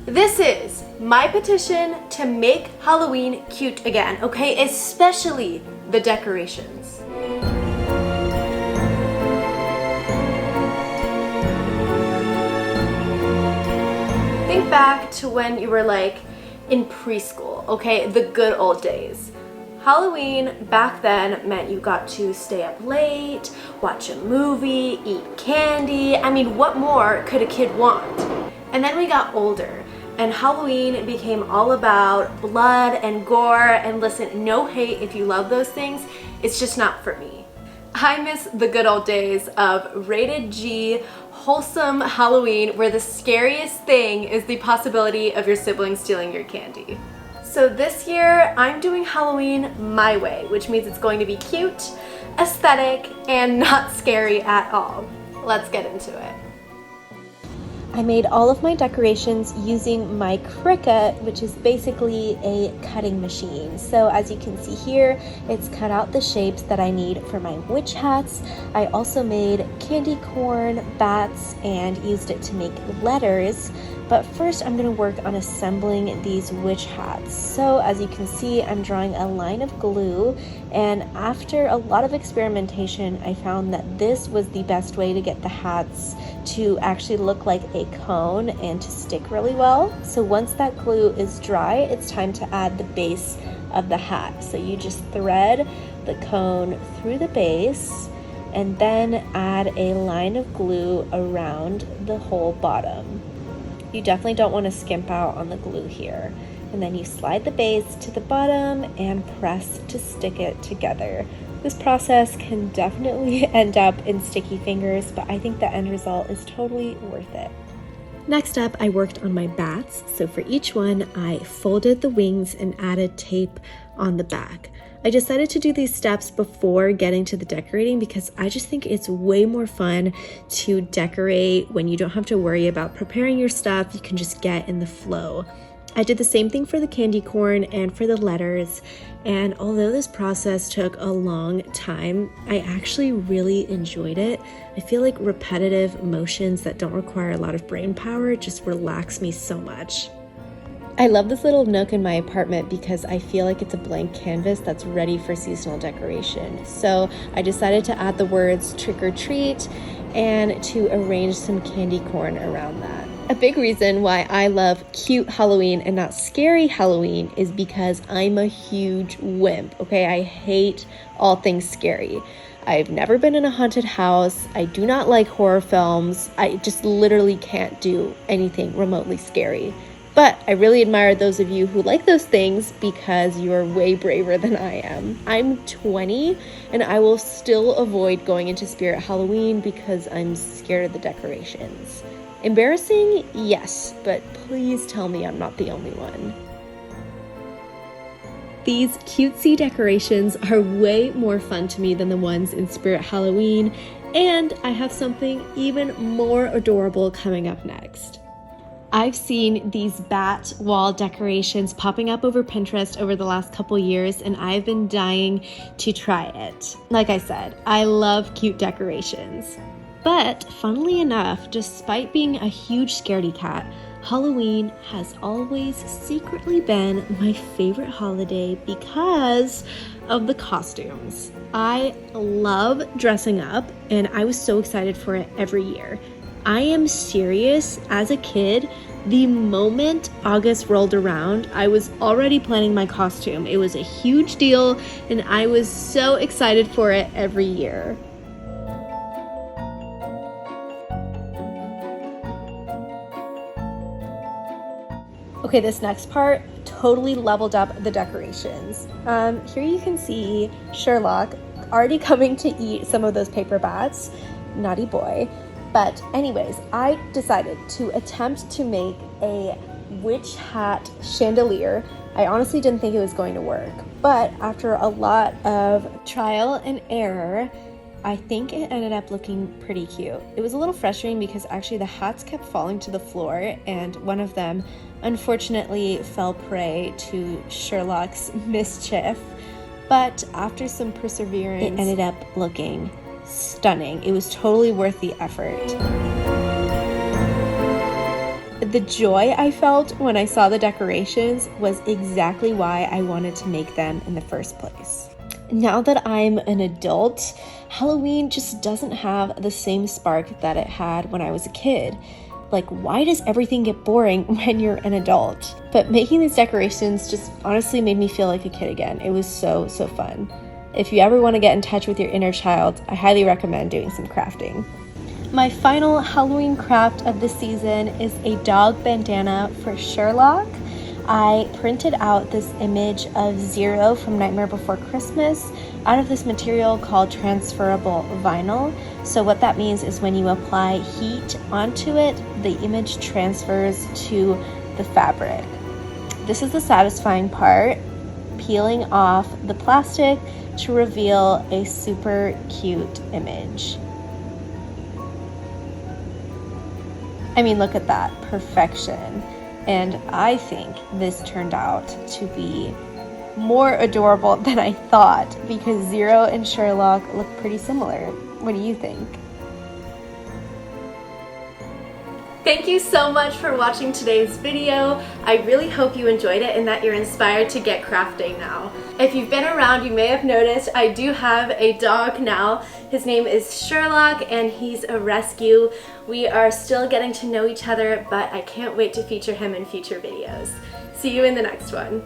This is my petition to make Halloween cute again, okay? Especially the decorations. Think back to when you were like in preschool, okay? The good old days. Halloween back then meant you got to stay up late, watch a movie, eat candy. I mean, what more could a kid want? And then we got older and Halloween became all about blood and gore. And listen, no hate if you love those things, it's just not for me. I miss the good old days of rated G, wholesome Halloween where the scariest thing is the possibility of your siblings stealing your candy. So this year, I'm doing Halloween my way, which means it's going to be cute, aesthetic, and not scary at all. Let's get into it. I made all of my decorations using my Cricut, which is basically a cutting machine. So as you can see here, it's cut out the shapes that I need for my witch hats. I also made candy corn, bats, and used it to make letters. But first I'm going to work on assembling these witch hats. So as you can see, I'm drawing a line of glue, and after a lot of experimentation, I found that this was the best way to get the hats to actually look like a cone and to stick really well. So once that glue is dry, it's time to add the base of the hat. So you just thread the cone through the base and then add a line of glue around the whole bottom. You definitely don't want to skimp out on the glue here. And then you slide the base to the bottom and press to stick it together. This process can definitely end up in sticky fingers, but I think the end result is totally worth it. Next up, I worked on my bats. So for each one, I folded the wings and added tape on the back. I decided to do these steps before getting to the decorating because I just think it's way more fun to decorate when you don't have to worry about preparing your stuff. You can just get in the flow. I did the same thing for the candy corn and for the letters, and although this process took a long time, I actually really enjoyed it. I feel like repetitive motions that don't require a lot of brain power just relax me so much. I love this little nook in my apartment because I feel like it's a blank canvas that's ready for seasonal decoration. So I decided to add the words trick or treat and to arrange some candy corn around that. A big reason why I love cute Halloween and not scary Halloween is because I'm a huge wimp, okay? I hate all things scary. I've never been in a haunted house. I do not like horror films. I just literally can't do anything remotely scary. But I really admire those of you who like those things because you're way braver than I am. I'm 20 and I will still avoid going into Spirit Halloween because I'm scared of the decorations. Embarrassing? Yes, but please tell me I'm not the only one. These cutesy decorations are way more fun to me than the ones in Spirit Halloween, and I have something even more adorable coming up next. I've seen these bat wall decorations popping up over Pinterest over the last couple years, and I've been dying to try it. Like I said, I love cute decorations. But funnily enough, despite being a huge scaredy cat, Halloween has always secretly been my favorite holiday because of the costumes. I love dressing up, and I was so excited for it every year. I am serious. As a kid, the moment August rolled around, I was already planning my costume. It was a huge deal, and I was so excited for it every year. Okay, this next part totally leveled up the decorations. Here you can see Sherlock already coming to eat some of those paper bats. Naughty boy. But anyways, I decided to attempt to make a witch hat chandelier. I honestly didn't think it was going to work, but after a lot of trial and error, I think it ended up looking pretty cute. It was a little frustrating because actually the hats kept falling to the floor, and one of them unfortunately fell prey to Sherlock's mischief. But after some perseverance, it ended up looking stunning. It was totally worth the effort. the joy I felt when I saw the decorations was exactly why I wanted to make them in the first place. Now that I'm an adult, Halloween just doesn't have the same spark that it had when I was a kid. Like, why does everything get boring when you're an adult? But making these decorations just honestly made me feel like a kid again. It was so fun. If you ever want to get in touch with your inner child, I highly recommend doing some crafting. My final Halloween craft of the season is a dog bandana for Sherlock. I printed out this image of Zero from Nightmare Before Christmas out of this material called transferable vinyl. So what that means is when you apply heat onto it, the image transfers to the fabric. This is the satisfying part, peeling off the plastic to reveal a super cute image. I mean, look at that, perfection. And I think this turned out to be more adorable than I thought because Zero and Sherlock look pretty similar. What do you think? Thank you so much for watching today's video. I really hope you enjoyed it and that you're inspired to get crafting now. If you've been around, you may have noticed I do have a dog now. His name is Sherlock and he's a rescue. We are still getting to know each other, but I can't wait to feature him in future videos. See you in the next one.